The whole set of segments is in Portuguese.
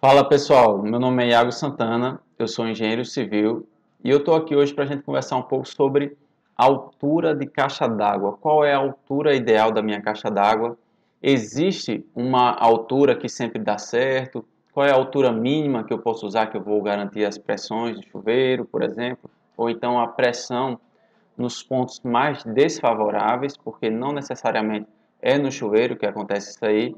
Fala pessoal, meu nome é Iago Santana, eu sou engenheiro civil e eu estou aqui hoje para a gente conversar um pouco sobre a altura de caixa d'água. Qual é a altura ideal da minha caixa d'água? Existe uma altura que sempre dá certo? Qual é a altura mínima que eu posso usar que eu vou garantir as pressões de chuveiro, por exemplo? Ou então a pressão nos pontos mais desfavoráveis, porque não necessariamente é no chuveiro que acontece isso aí.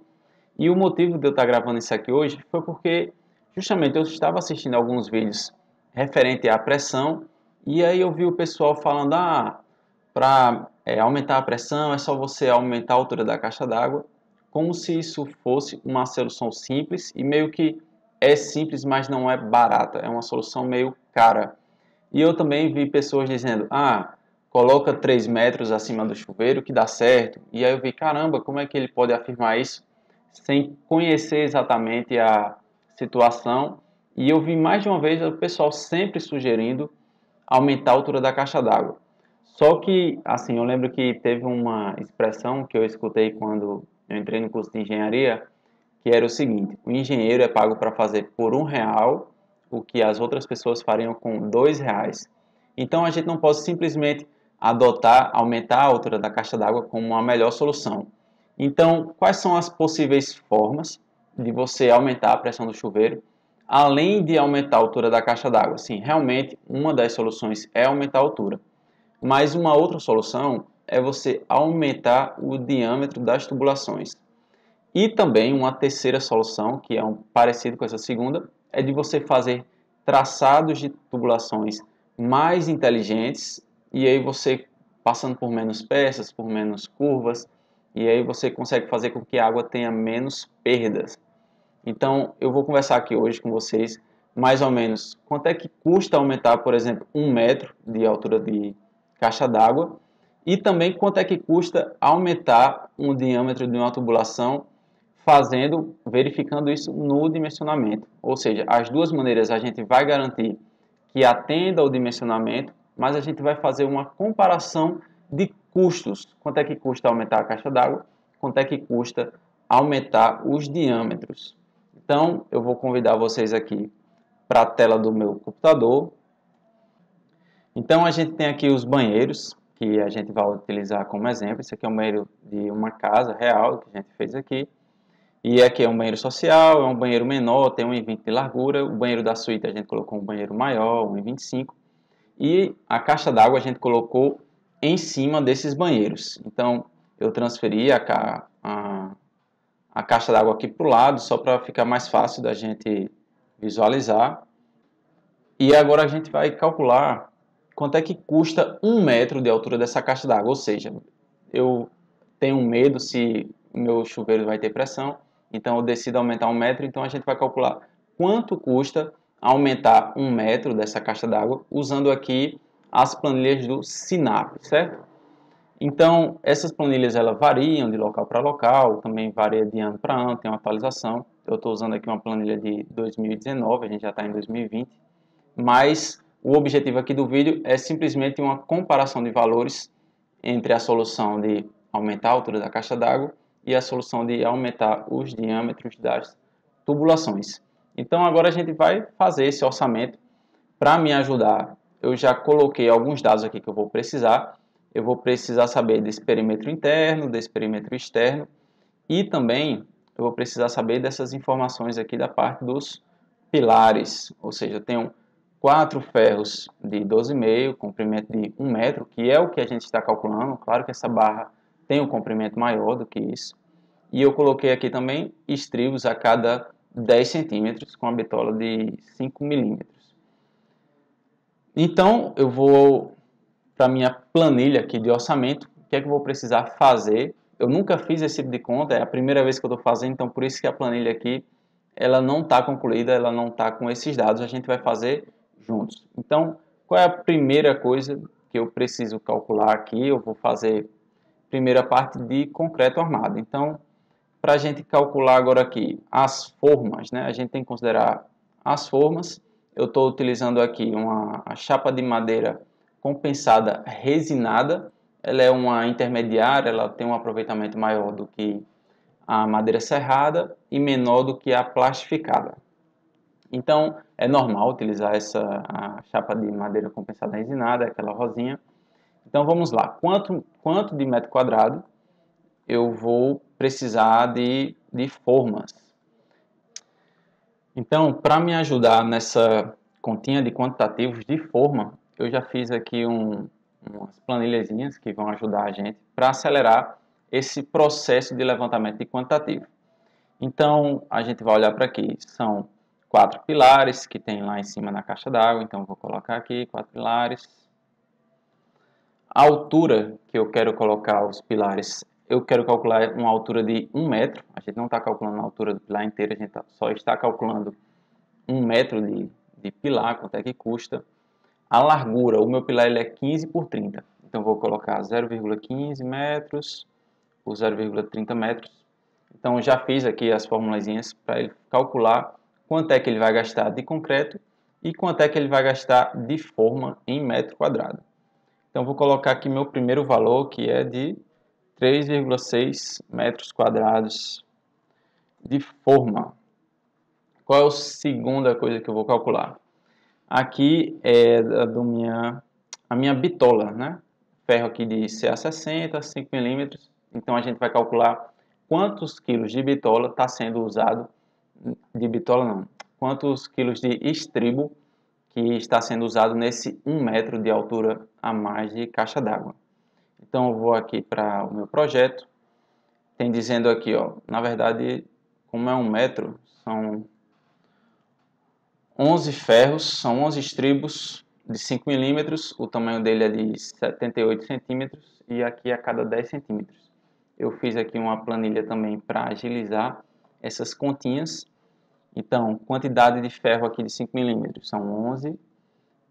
E o motivo de eu estar gravando isso aqui hoje foi porque justamente eu estava assistindo alguns vídeos referente à pressão e aí eu vi o pessoal falando, para aumentar a pressão é só você aumentar a altura da caixa d'água, como se isso fosse uma solução simples e meio que é simples, mas não é barata, é uma solução meio cara. E eu também vi pessoas dizendo, coloca 3 metros acima do chuveiro que dá certo. E aí eu vi, caramba, como é que ele pode afirmar isso sem conhecer exatamente a situação? E eu vi mais de uma vez o pessoal sempre sugerindo aumentar a altura da caixa d'água. Só que, assim, eu lembro que teve uma expressão que eu escutei quando eu entrei no curso de engenharia, que era o seguinte: o engenheiro é pago para fazer por R$ 1 o que as outras pessoas fariam com R$ 2. Então a gente não pode simplesmente aumentar a altura da caixa d'água como a melhor solução. Então, quais são as possíveis formas de você aumentar a pressão do chuveiro, além de aumentar a altura da caixa d'água? Sim, realmente uma das soluções é aumentar a altura, mas uma outra solução é você aumentar o diâmetro das tubulações. E também uma terceira solução, que é parecido com essa segunda, é de você fazer traçados de tubulações mais inteligentes e aí você passando por menos peças, por menos curvas, e aí você consegue fazer com que a água tenha menos perdas. Então, eu vou conversar aqui hoje com vocês mais ou menos quanto é que custa aumentar, por exemplo, 1 metro de altura de caixa d'água e também quanto é que custa aumentar o diâmetro de uma tubulação verificando isso no dimensionamento. Ou seja, as duas maneiras a gente vai garantir que atenda ao dimensionamento, mas a gente vai fazer uma comparação de custos. Quanto é que custa aumentar a caixa d'água? Quanto é que custa aumentar os diâmetros? Então, eu vou convidar vocês aqui para a tela do meu computador. Então, a gente tem aqui os banheiros, que a gente vai utilizar como exemplo. Esse aqui é um banheiro de uma casa real, que a gente fez aqui. E aqui é um banheiro social, é um banheiro menor, tem 1,20 de largura. O banheiro da suíte a gente colocou um banheiro maior, 1,25. E a caixa d'água a gente colocou em cima desses banheiros. Então, eu transferi a caixa d'água aqui para o lado, só para ficar mais fácil da gente visualizar. E agora a gente vai calcular quanto é que custa 1 metro de altura dessa caixa d'água. Ou seja, eu tenho medo se o meu chuveiro vai ter pressão, então eu decido aumentar 1 metro, então a gente vai calcular quanto custa aumentar 1 metro dessa caixa d'água, usando aqui as planilhas do SINAP, certo? Então, essas planilhas elas variam de local para local, também varia de ano para ano, tem uma atualização. Eu estou usando aqui uma planilha de 2019, a gente já está em 2020, mas o objetivo aqui do vídeo é simplesmente uma comparação de valores entre a solução de aumentar a altura da caixa d'água e a solução de aumentar os diâmetros das tubulações. Então agora a gente vai fazer esse orçamento. Para me ajudar, eu já coloquei alguns dados aqui que eu vou precisar. Eu vou precisar saber desse perímetro interno, desse perímetro externo e também eu vou precisar saber dessas informações aqui da parte dos pilares, ou seja, eu tenho 4 ferros de 12,5, comprimento de 1 metro, que é o que a gente está calculando. Claro que essa barra tem um comprimento maior do que isso. E eu coloquei aqui também estribos a cada 10 centímetros com a bitola de 5 milímetros. Então, eu vou para a minha planilha aqui de orçamento. O que é que eu vou precisar fazer? Eu nunca fiz esse tipo de conta, é a primeira vez que eu estou fazendo, então por isso que a planilha aqui ela não está concluída, ela não está com esses dados, a gente vai fazer juntos. Então, qual é a primeira coisa que eu preciso calcular aqui? Eu vou fazer primeira parte de concreto armado. Então, para a gente calcular agora aqui as formas, né? A gente tem que considerar as formas. Eu estou utilizando aqui a chapa de madeira compensada resinada. Ela é uma intermediária, ela tem um aproveitamento maior do que a madeira serrada e menor do que a plastificada. Então, é normal utilizar a chapa de madeira compensada resinada, aquela rosinha. Então, vamos lá. Quanto de metro quadrado eu vou precisar de formas? Então, para me ajudar nessa continha de quantitativos de forma, eu já fiz aqui umas planilhazinhas que vão ajudar a gente para acelerar esse processo de levantamento de quantitativo. Então, a gente vai olhar para aqui. São 4 pilares que tem lá em cima na caixa d'água. Então, vou colocar aqui 4 pilares. A altura que eu quero colocar os pilares, eu quero calcular uma altura de 1 metro. A gente não está calculando a altura do pilar inteiro, a gente só está calculando 1 metro de pilar, quanto é que custa. A largura, o meu pilar ele é 15 por 30. Então, vou colocar 0,15 metros por 0,30 metros. Então, já fiz aqui as formulazinhas para ele calcular quanto é que ele vai gastar de concreto e quanto é que ele vai gastar de forma em metro quadrado. Então, vou colocar aqui meu primeiro valor, que é de 3,6 metros quadrados de forma. Qual é a segunda coisa que eu vou calcular? Aqui é a minha bitola, né? Ferro aqui de CA60, 5 milímetros. Então, a gente vai calcular quantos quilos de bitola está sendo usado, de bitola não, quantos quilos de estribo que está sendo usado nesse 1 metro de altura a mais de caixa d'água. Então, eu vou aqui para o meu projeto, tem dizendo aqui, ó, na verdade, como é 1 metro, são 11 ferros, são 11 estribos de 5 milímetros, o tamanho dele é de 78 centímetros e aqui a cada 10 centímetros. Eu fiz aqui uma planilha também para agilizar essas continhas. Então, quantidade de ferro aqui de 5 milímetros são 11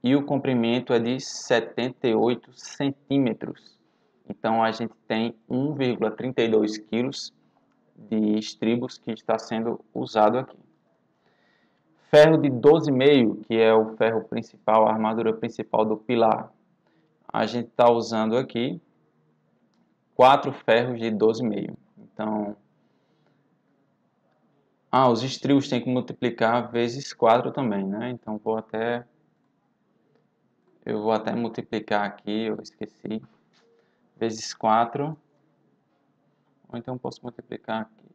e o comprimento é de 78 centímetros. Então, a gente tem 1,32 quilos de estribos que está sendo usado aqui. Ferro de 12,5, que é o ferro principal, a armadura principal do pilar. A gente está usando aqui 4 ferros de 12,5. Então, os estribos tem que multiplicar vezes 4 também, né? Então, eu vou até multiplicar aqui, eu esqueci, vezes 4. Ou então posso multiplicar aqui.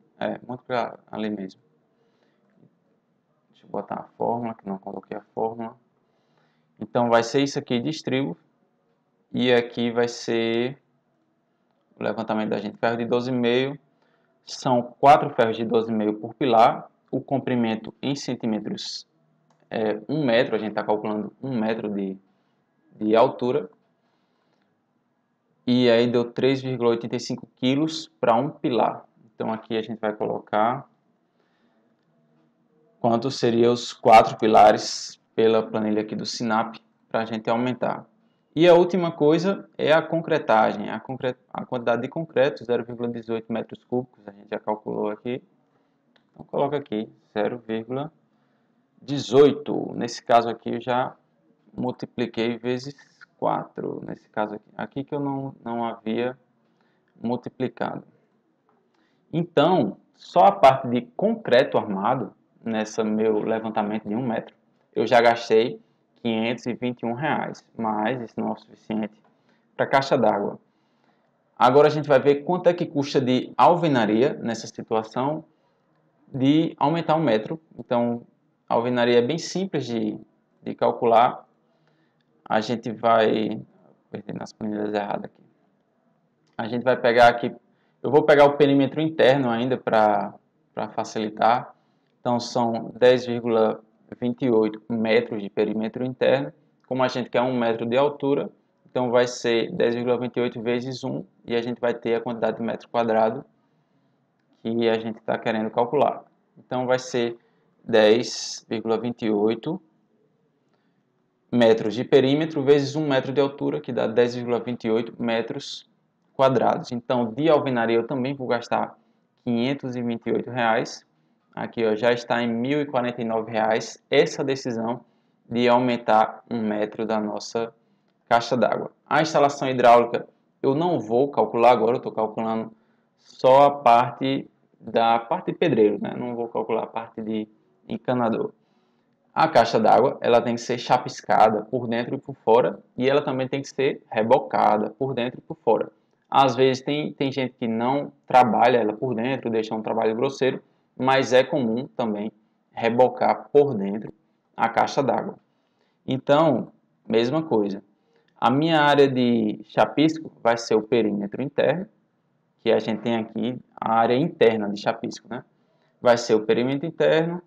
Multiplicar ali mesmo. Deixa eu botar a fórmula, que não coloquei a fórmula. Então, vai ser isso aqui de estribo. E aqui vai ser o levantamento da gente. Ferro de 12,5. São 4 ferros de 12,5 por pilar. O comprimento em centímetros é 1 metro. A gente está calculando 1 metro de altura. E aí deu 3,85 quilos para um pilar. Então aqui a gente vai colocar quantos seriam os 4 pilares pela planilha aqui do Sinap para a gente aumentar. E a última coisa é a concretagem, a quantidade de concreto, 0,18 metros cúbicos, a gente já calculou aqui. Então coloca aqui 0,18. Nesse caso aqui eu já multipliquei vezes 4. Nesse caso aqui que eu não havia multiplicado. Então, só a parte de concreto armado, nesse meu levantamento de 1 metro, eu já gastei R$521, mas isso não é o suficiente para a caixa d'água. Agora a gente vai ver quanto é que custa de alvenaria nessa situação de aumentar 1 metro. Então, a alvenaria é bem simples de calcular. A gente vai... Perdi nas planilhas erradas aqui. A gente vai pegar aqui... Eu vou pegar o perímetro interno ainda para facilitar. Então, são 10,28 metros de perímetro interno. Como a gente quer 1 metro de altura, então vai ser 10,28 vezes 1 e a gente vai ter a quantidade de metro quadrado que a gente está querendo calcular. Então, vai ser 10,28 metros de perímetro vezes 1 metro de altura, que dá 10,28 metros quadrados. Então, de alvenaria eu também vou gastar R$528. Aqui ó, já está em R$1.049 essa decisão de aumentar 1 metro da nossa caixa d'água. A instalação hidráulica eu não vou calcular agora, eu estou calculando só a parte da parte de pedreiro, né? Não vou calcular a parte de encanador. A caixa d'água, ela tem que ser chapiscada por dentro e por fora, e ela também tem que ser rebocada por dentro e por fora. Às vezes tem gente que não trabalha ela por dentro, deixa um trabalho grosseiro, mas é comum também rebocar por dentro a caixa d'água. Então, mesma coisa. A minha área de chapisco vai ser o perímetro interno, que a gente tem aqui a área interna de chapisco, né? Vai ser o perímetro interno,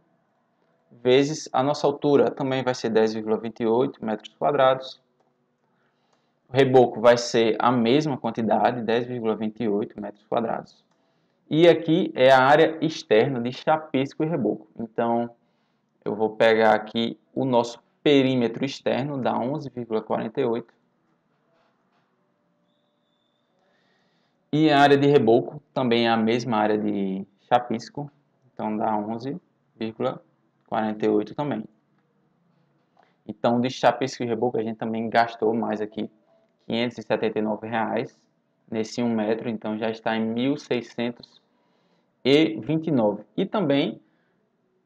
vezes a nossa altura, também vai ser 10,28 metros quadrados. O reboco vai ser a mesma quantidade, 10,28 metros quadrados. E aqui é a área externa de chapisco e reboco. Então, eu vou pegar aqui o nosso perímetro externo, dá 11,48. E a área de reboco também é a mesma área de chapisco, então dá 11,48 também. Então, de chapisco e reboco, a gente também gastou mais aqui R$ 579 nesse 1 metro, então já está em 1.629. E também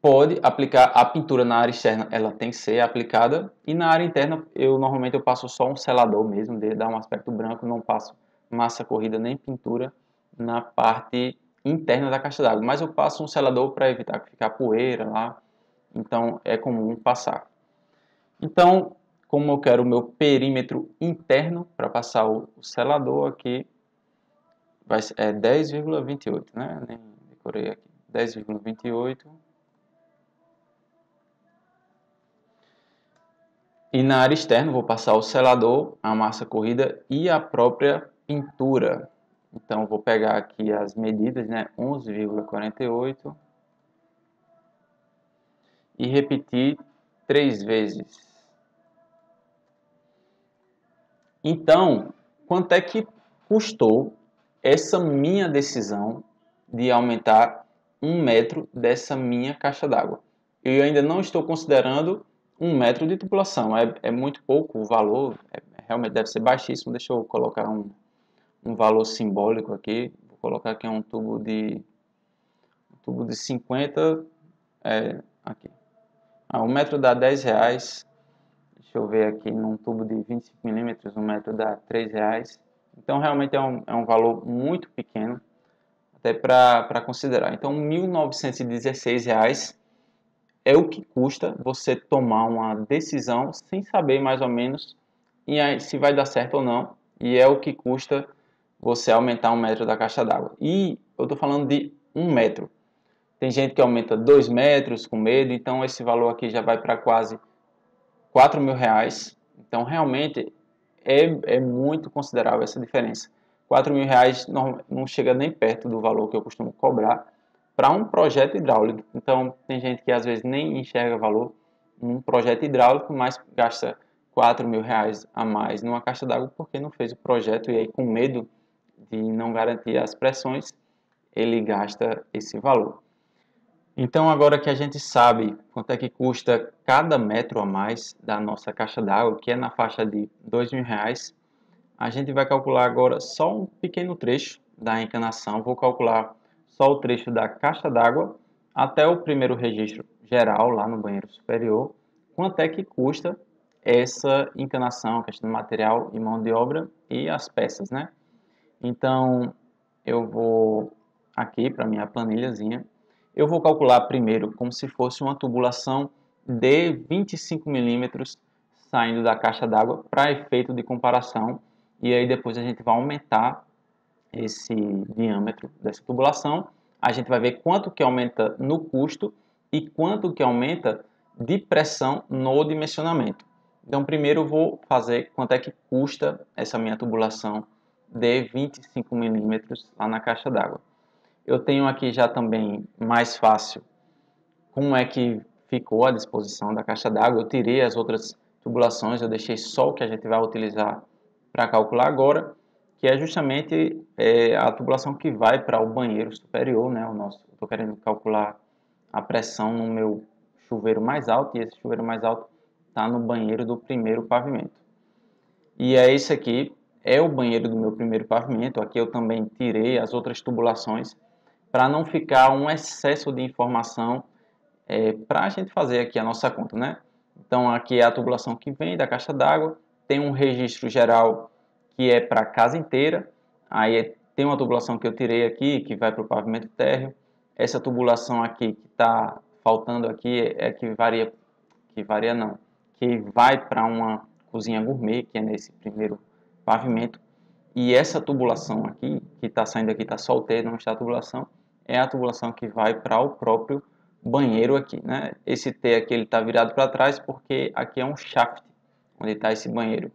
pode aplicar a pintura na área externa, ela tem que ser aplicada, e na área interna normalmente eu passo só um selador mesmo, de dar um aspecto branco, não passo massa corrida nem pintura na parte interna da caixa d'água, mas eu passo um selador para evitar que fique poeira lá, então é comum passar. Então, como eu quero o meu perímetro interno para passar o selador aqui, é 10,28, né? Nem decorei aqui. 10,28. E na área externa vou passar o selador, a massa corrida e a própria pintura. Então vou pegar aqui as medidas, né? 11,48 e repetir 3 vezes. Então, quanto é que custou essa minha decisão de aumentar 1 metro dessa minha caixa d'água? Eu ainda não estou considerando 1 metro de tubulação, é muito pouco o valor, realmente deve ser baixíssimo. Deixa eu colocar um valor simbólico aqui, vou colocar aqui um tubo de 50, aqui. 1 metro dá R$10. Deixa eu ver aqui, num tubo de 25 milímetros, 1 metro dá R$3. Então, realmente é um valor muito pequeno, até para considerar. Então, R$ 1.916 é o que custa você tomar uma decisão sem saber mais ou menos se vai dar certo ou não. E é o que custa você aumentar 1 metro da caixa d'água. E eu estou falando de 1 metro. Tem gente que aumenta 2 metros com medo, então esse valor aqui já vai para quase R$4.000. Então, realmente, é muito considerável essa diferença. R$4.000 não chega nem perto do valor que eu costumo cobrar para um projeto hidráulico. Então, tem gente que às vezes nem enxerga valor num projeto hidráulico, mas gasta R$4.000 a mais numa caixa d'água porque não fez o projeto, e aí, com medo de não garantir as pressões, ele gasta esse valor. Então, agora que a gente sabe quanto é que custa cada metro a mais da nossa caixa d'água, que é na faixa de R$2.000, a gente vai calcular agora só um pequeno trecho da encanação. Vou calcular só o trecho da caixa d'água até o primeiro registro geral, lá no banheiro superior. Quanto é que custa essa encanação, a questão do material e mão de obra e as peças, né? Então, eu vou aqui para minha planilhazinha. Eu vou calcular primeiro como se fosse uma tubulação de 25 milímetros saindo da caixa d'água para efeito de comparação. E aí depois a gente vai aumentar esse diâmetro dessa tubulação. A gente vai ver quanto que aumenta no custo e quanto que aumenta de pressão no dimensionamento. Então primeiro eu vou fazer quanto é que custa essa minha tubulação de 25 milímetros lá na caixa d'água. Eu tenho aqui já também mais fácil como é que ficou a disposição da caixa d'água. Eu tirei as outras tubulações, eu deixei só o que a gente vai utilizar para calcular agora, que é justamente a tubulação que vai para o banheiro superior, né? Estou querendo calcular a pressão no meu chuveiro mais alto, e esse chuveiro mais alto está no banheiro do primeiro pavimento. E é esse aqui, é o banheiro do meu primeiro pavimento. Aqui eu também tirei as outras tubulações para não ficar um excesso de informação para a gente fazer aqui a nossa conta, né? Então aqui é a tubulação que vem da caixa d'água, tem um registro geral que é para a casa inteira, aí tem uma tubulação que eu tirei aqui, que vai para o pavimento térreo, essa tubulação aqui que está faltando aqui é que varia não, que vai para uma cozinha gourmet, que é nesse primeiro pavimento, e essa tubulação aqui, que está saindo aqui, está só o T, não está a tubulação, é a tubulação que vai para o próprio banheiro aqui, né? Esse T aqui ele está virado para trás porque aqui é um shaft, onde está esse banheiro.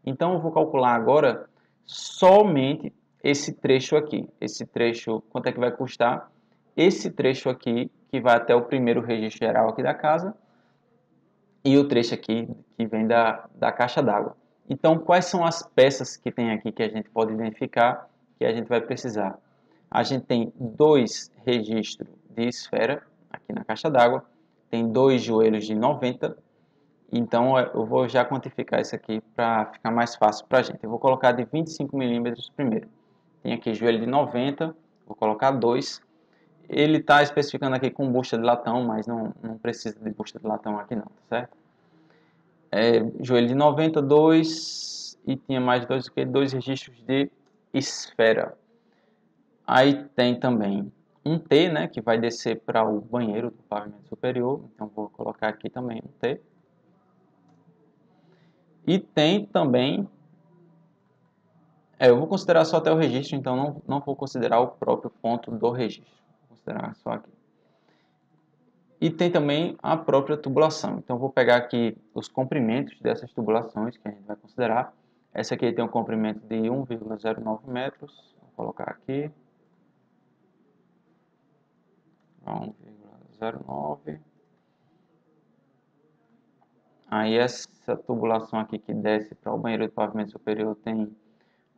Então eu vou calcular agora somente esse trecho aqui. Esse trecho, quanto é que vai custar? Esse trecho aqui, que vai até o primeiro registro geral aqui da casa, e o trecho aqui que vem da caixa d'água. Então, quais são as peças que tem aqui que a gente pode identificar que a gente vai precisar? A gente tem 2 registros de esfera aqui na caixa d'água, tem 2 joelhos de 90, então eu vou já quantificar isso aqui para ficar mais fácil para a gente. Eu vou colocar de 25 milímetros primeiro. Tem aqui joelho de 90, vou colocar 2. Ele está especificando aqui com busta de latão, mas não precisa de busta de latão aqui não, tá certo? Joelho de 92 e tinha mais 2 registros de esfera. Aí tem também um T, né, que vai descer para o banheiro do pavimento superior, então vou colocar aqui também um T. E tem também, eu vou considerar só até o registro, então não vou considerar o próprio ponto do registro, vou considerar só aqui. E tem também a própria tubulação. Então, vou pegar aqui os comprimentos dessas tubulações que a gente vai considerar. Essa aqui tem um comprimento de 1,09 metros. Vou colocar aqui. 1,09. Aí, essa tubulação aqui que desce para o banheiro do pavimento superior tem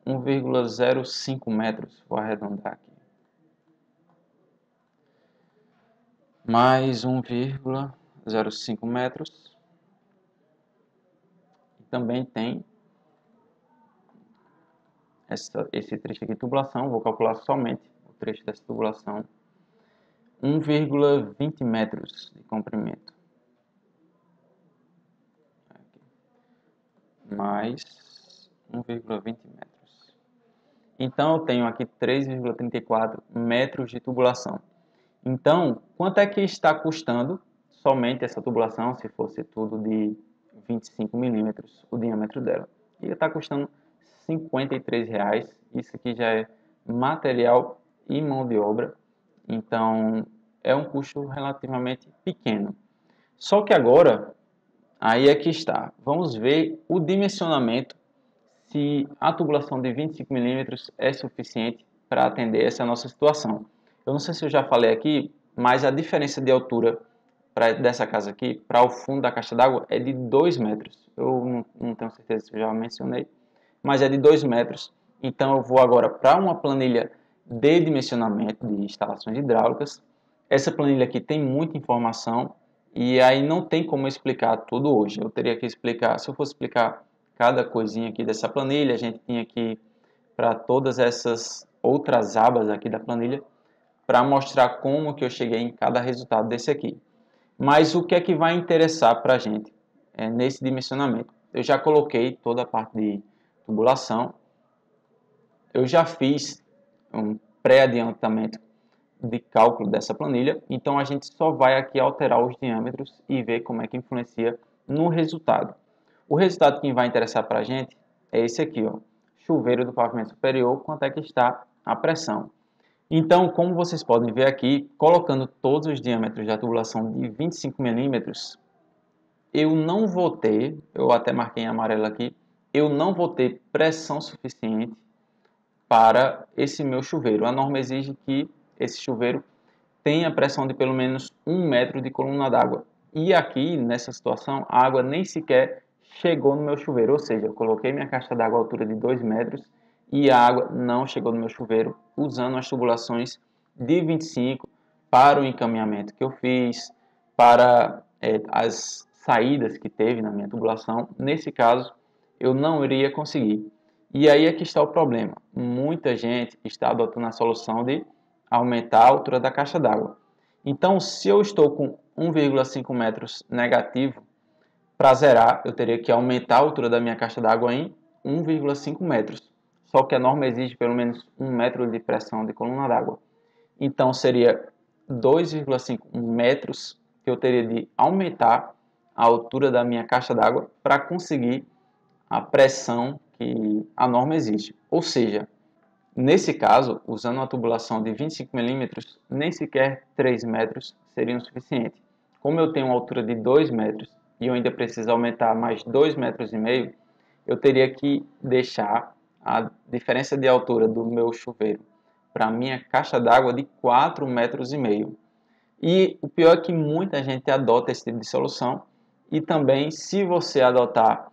1,05 metros. Vou arredondar aqui. Mais 1,05 metros. E também tem esse trecho aqui de tubulação, vou calcular somente o trecho dessa tubulação, 1,20 metros de comprimento. Aqui. Mais 1,20 metros. Então, eu tenho aqui 3,34 metros de tubulação. Então, quanto é que está custando somente essa tubulação, se fosse tudo de 25 milímetros, o diâmetro dela? E está custando R$ 53,00. Isso aqui já é material e mão de obra. Então, é um custo relativamente pequeno. Só que agora, aí é que está. Vamos ver o dimensionamento, se a tubulação de 25 milímetros é suficiente para atender essa nossa situação. Eu não sei se eu já falei aqui, mas a diferença de altura dessa casa aqui para o fundo da caixa d'água é de 2 metros. Eu não tenho certeza se eu já mencionei, mas é de 2 metros. Então eu vou agora para uma planilha de dimensionamento de instalações hidráulicas. Essa planilha aqui tem muita informação e aí não tem como explicar tudo hoje. Eu teria que explicar, se eu fosse explicar cada coisinha aqui dessa planilha, a gente tinha que ir para todas essas outras abas aqui da planilha para mostrar como que eu cheguei em cada resultado desse aqui. Mas o que é que vai interessar para a gente nesse dimensionamento? Eu já coloquei toda a parte de tubulação, eu já fiz um pré-adiantamento de cálculo dessa planilha, então a gente só vai aqui alterar os diâmetros e ver como é que influencia no resultado. O resultado que vai interessar para a gente é esse aqui, ó, chuveiro do pavimento superior, quanto é que está a pressão. Então, como vocês podem ver aqui, colocando todos os diâmetros da tubulação de 25 milímetros, eu não vou ter, eu até marquei em amarelo aqui, eu não vou ter pressão suficiente para esse meu chuveiro. A norma exige que esse chuveiro tenha pressão de pelo menos 1 metro de coluna d'água. E aqui, nessa situação, a água nem sequer chegou no meu chuveiro, ou seja, eu coloquei minha caixa d'água à altura de 2 metros e a água não chegou no meu chuveiro, usando as tubulações de 25 para o encaminhamento que eu fiz, para as saídas que teve na minha tubulação. Nesse caso, eu não iria conseguir. E aí é que está o problema. Muita gente está adotando a solução de aumentar a altura da caixa d'água. Então, se eu estou com 1,5 metros negativo, para zerar eu teria que aumentar a altura da minha caixa d'água em 1,5 metros. Só que a norma exige pelo menos 1 metro de pressão de coluna d'água. Então seria 2,5 metros que eu teria de aumentar a altura da minha caixa d'água para conseguir a pressão que a norma exige. Ou seja, nesse caso, usando uma tubulação de 25 milímetros, nem sequer 3 metros seriam suficiente. Como eu tenho uma altura de 2 metros e eu ainda preciso aumentar mais 2,5 metros, eu teria que deixar a diferença de altura do meu chuveiro para a minha caixa d'água de 4,5 metros. E o pior é que muita gente adota esse tipo de solução, e também, se você adotar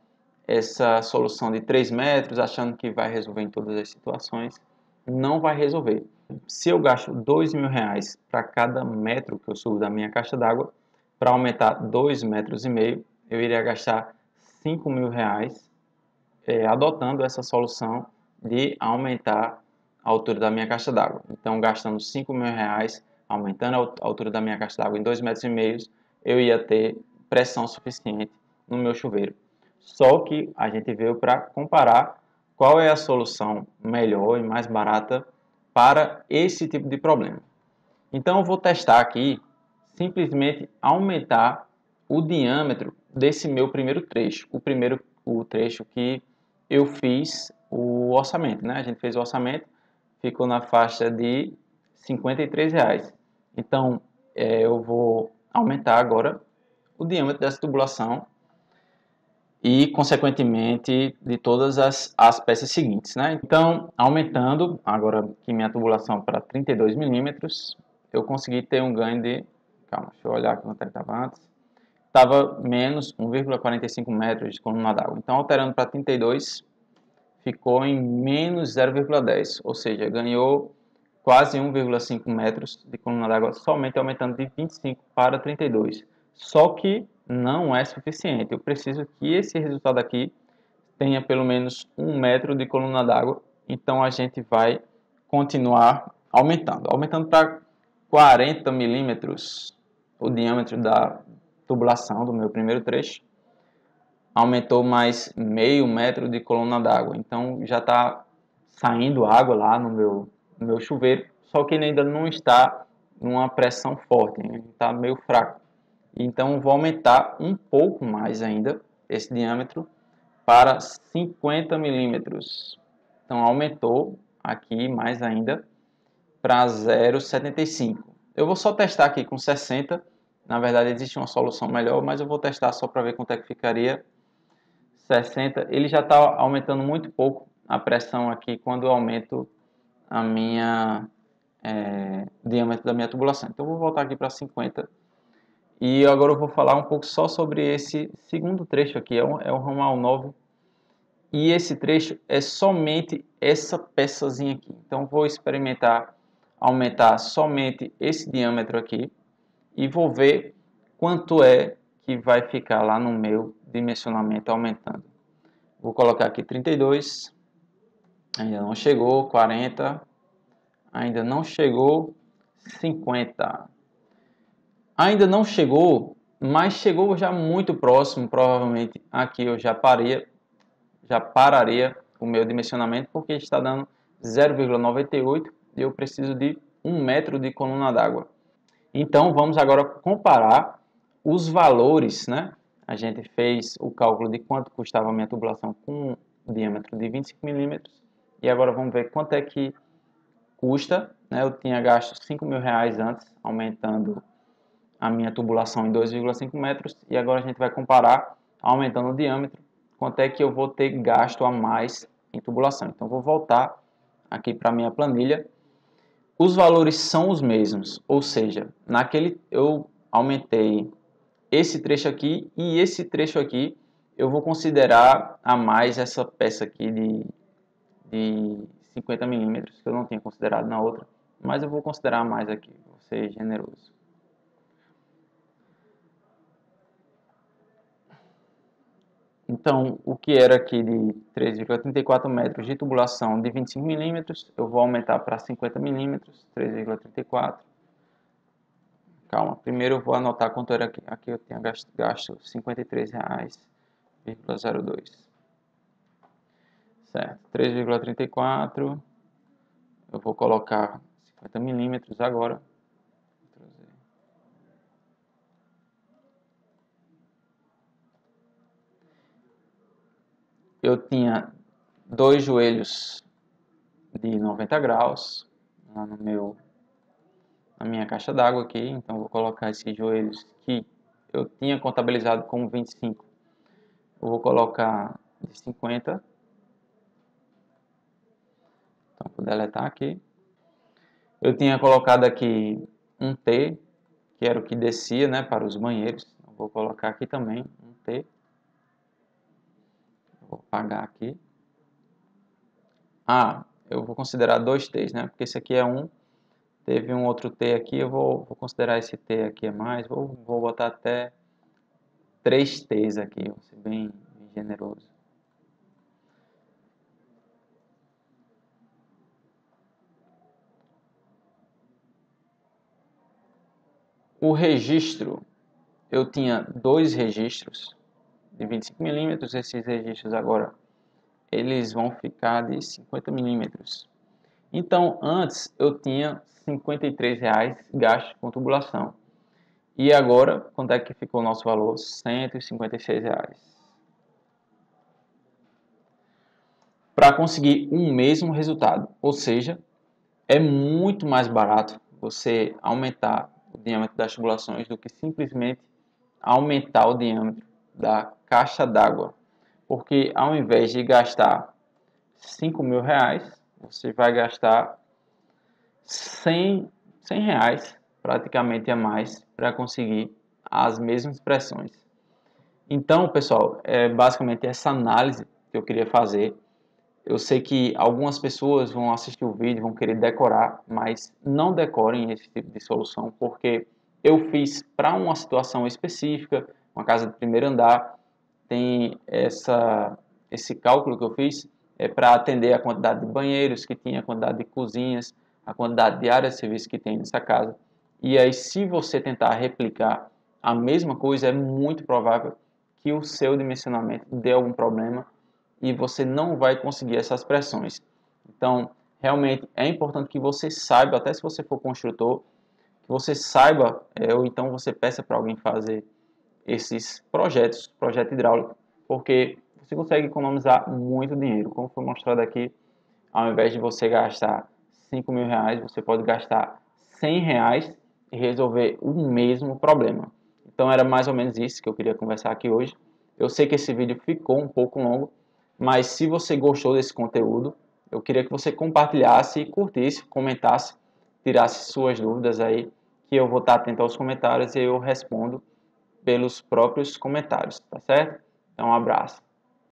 essa solução de 3 metros, achando que vai resolver em todas as situações, não vai resolver. Se eu gasto R$2.000 para cada metro que eu subo da minha caixa d'água, para aumentar 2,5 metros, eu iria gastar R$5.000 adotando essa solução de aumentar a altura da minha caixa d'água. Então, gastando R$5.000, aumentando a altura da minha caixa d'água em 2,5 metros, eu ia ter pressão suficiente no meu chuveiro. Só que a gente veio para comparar qual é a solução melhor e mais barata para esse tipo de problema. Então, eu vou testar aqui, simplesmente aumentar o diâmetro desse meu primeiro trecho. O trecho que eu fiz o orçamento, né? A gente fez o orçamento, ficou na faixa de R$53. Então, eu vou aumentar agora o diâmetro dessa tubulação e, consequentemente, de todas as peças seguintes, né? Então, aumentando agora que minha tubulação para 32 milímetros, eu consegui ter um ganho de... Calma, deixa eu olhar quanto é que estava antes. Estava menos 1,45 metros de coluna d'água. Então, alterando para 32, ficou em menos 0,10, ou seja, ganhou quase 1,5 metros de coluna d'água somente aumentando de 25 para 32. Só que não é suficiente. Eu preciso que esse resultado aqui tenha pelo menos 1 metro de coluna d'água. Então a gente vai continuar aumentando. Aumentando para 40 milímetros o diâmetro da tubulação do meu primeiro trecho. Aumentou mais meio metro de coluna d'água. Então já está saindo água lá no meu chuveiro, só que ele ainda não está numa pressão forte, ele está meio fraco. Então vou aumentar um pouco mais ainda esse diâmetro para 50 milímetros. Então aumentou aqui mais ainda para 0,75. Eu vou só testar aqui com 60. Na verdade existe uma solução melhor, mas eu vou testar só para ver quanto é que ficaria. 60, ele já está aumentando muito pouco a pressão aqui quando eu aumento a minha diâmetro da minha tubulação. Então eu vou voltar aqui para 50 e agora eu vou falar um pouco só sobre esse segundo trecho aqui, é o ramal 9, e esse trecho é somente essa peçazinha aqui. Então vou experimentar aumentar somente esse diâmetro aqui e vou ver quanto é que vai ficar lá no meu dimensionamento aumentando. Vou colocar aqui 32, ainda não chegou, 40, ainda não chegou, 50. Ainda não chegou, mas chegou já muito próximo, provavelmente aqui eu já pararia o meu dimensionamento, porque está dando 0,98 e eu preciso de 1 metro de coluna d'água. Então vamos agora comparar os valores, né? A gente fez o cálculo de quanto custava a minha tubulação com um diâmetro de 25 milímetros e agora vamos ver quanto é que custa, né? Eu tinha gasto R$5.000 antes, aumentando a minha tubulação em 2,5 metros e agora a gente vai comparar, aumentando o diâmetro, quanto é que eu vou ter gasto a mais em tubulação. Então vou voltar aqui para a minha planilha. Os valores são os mesmos, ou seja, eu aumentei esse trecho aqui e esse trecho aqui eu vou considerar a mais essa peça aqui de 50 milímetros, que eu não tinha considerado na outra, mas eu vou considerar mais aqui, vou ser generoso. Então, o que era aqui de 3,34 metros de tubulação de 25 milímetros, eu vou aumentar para 50 milímetros, 3,34. Calma, primeiro eu vou anotar quanto era aqui. Aqui eu tinha gasto R$ 53,02. Certo, 3,34. Eu vou colocar 50 milímetros agora. Eu tinha 2 joelhos de 90 graus lá na minha caixa d'água aqui. Então vou colocar esses joelhos que eu tinha contabilizado como 25. Eu vou colocar de 50. Então vou deletar aqui. Eu tinha colocado aqui um T, que era o que descia, né, para os banheiros. Então, vou colocar aqui também um T. Vou apagar aqui. Eu vou considerar 2 T's, né? Porque esse aqui é um. Teve um outro T aqui, eu vou considerar esse T aqui a mais. Vou botar até 3 T's aqui, vou ser bem generoso. O registro, eu tinha 2 registros de 25 milímetros. Esses registros agora, eles vão ficar de 50 milímetros. Então, antes eu tinha R$ 53,00 gastos com tubulação. E agora, quanto é que ficou o nosso valor? R$ 156,00. Para conseguir um mesmo resultado. Ou seja, é muito mais barato você aumentar o diâmetro das tubulações do que simplesmente aumentar o diâmetro da caixa d'água. Porque ao invés de gastar R$ 5.000, você vai gastar R$ 100 praticamente a mais para conseguir as mesmas pressões. Então, pessoal, é basicamente essa análise que eu queria fazer. Eu sei que algumas pessoas vão assistir o vídeo, vão querer decorar, mas não decorem esse tipo de solução, porque eu fiz para uma situação específica, uma casa de primeiro andar, tem esse cálculo que eu fiz, é para atender a quantidade de banheiros que tinha, a quantidade de cozinhas, a quantidade de áreas de serviço que tem nessa casa. E aí, se você tentar replicar a mesma coisa, é muito provável que o seu dimensionamento dê algum problema e você não vai conseguir essas pressões. Então, realmente é importante que você saiba, até se você for construtor, que você saiba, ou então você peça para alguém fazer esses projeto hidráulico, porque você consegue economizar muito dinheiro. Como foi mostrado aqui, ao invés de você gastar R$ 5.000, você pode gastar R$ 100 e resolver o mesmo problema. Então era mais ou menos isso que eu queria conversar aqui hoje. Eu sei que esse vídeo ficou um pouco longo, mas se você gostou desse conteúdo, eu queria que você compartilhasse, curtisse, comentasse, tirasse suas dúvidas aí, que eu vou estar atento aos comentários e eu respondo pelos próprios comentários, tá certo? Então, um abraço.